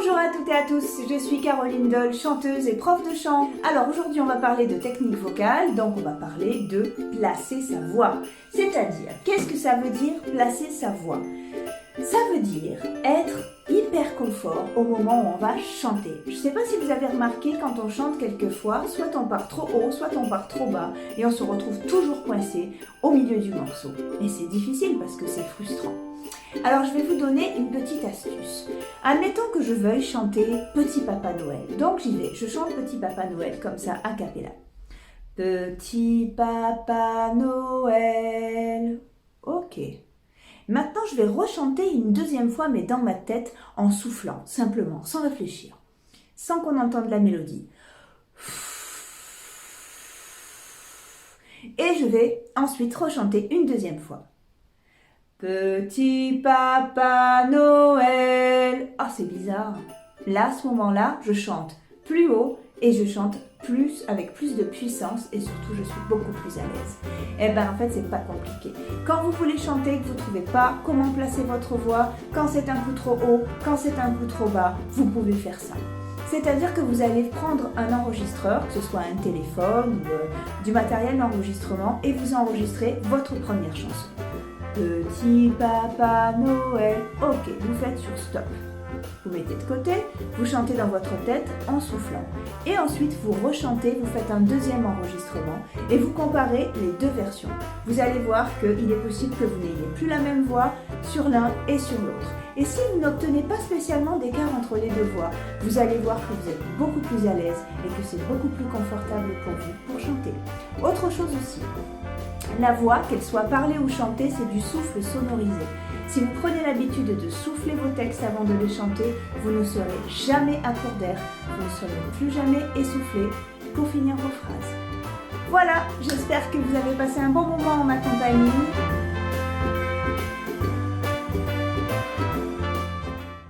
Bonjour à toutes et à tous, je suis Caroline Doll, chanteuse et prof de chant. Alors aujourd'hui on va parler de technique vocale, donc on va parler de placer sa voix. C'est-à-dire, qu'est-ce que ça veut dire placer sa voix? Ça veut dire être hyper confort au moment où on va chanter. Je ne sais pas si vous avez remarqué quand on chante quelquefois, soit on part trop haut, soit on part trop bas et on se retrouve toujours coincé au milieu du morceau. Et c'est difficile parce que c'est frustrant. Alors je vais vous donner une petite astuce. Admettons que je veuille chanter Petit Papa Noël. Donc j'y vais, je chante Petit Papa Noël comme ça a cappella. Petit Papa Noël. Ok. Maintenant je vais rechanter une deuxième fois mais dans ma tête en soufflant, simplement, sans réfléchir, sans qu'on entende la mélodie. Et je vais ensuite rechanter une deuxième fois. Petit Papa Noël. Ah, c'est bizarre. Là, à ce moment-là, je chante plus haut et je chante avec plus de puissance et surtout, je suis beaucoup plus à l'aise. Eh bien, en fait, c'est pas compliqué. Quand vous voulez chanter et que vous ne trouvez pas comment placer votre voix, quand c'est un coup trop haut, quand c'est un coup trop bas, vous pouvez faire ça. C'est-à-dire que vous allez prendre un enregistreur, que ce soit un téléphone ou du matériel d'enregistrement, et vous enregistrez votre première chanson. Petit Papa Noël, ok, vous faites sur stop. Vous mettez de côté, vous chantez dans votre tête en soufflant. Et ensuite, vous rechantez, vous faites un deuxième enregistrement et vous comparez les deux versions. Vous allez voir qu'il est possible que vous n'ayez plus la même voix sur l'un et sur l'autre. Et si vous n'obtenez pas spécialement d'écart entre les deux voix, vous allez voir que vous êtes beaucoup plus à l'aise et que c'est beaucoup plus confortable pour vous pour chanter. Autre chose aussi, la voix, qu'elle soit parlée ou chantée, c'est du souffle sonorisé. Si vous prenez l'habitude de souffler vos textes avant de les chanter, vous ne serez jamais à court d'air, vous ne serez plus jamais essoufflé pour finir vos phrases. Voilà, j'espère que vous avez passé un bon moment en ma compagnie.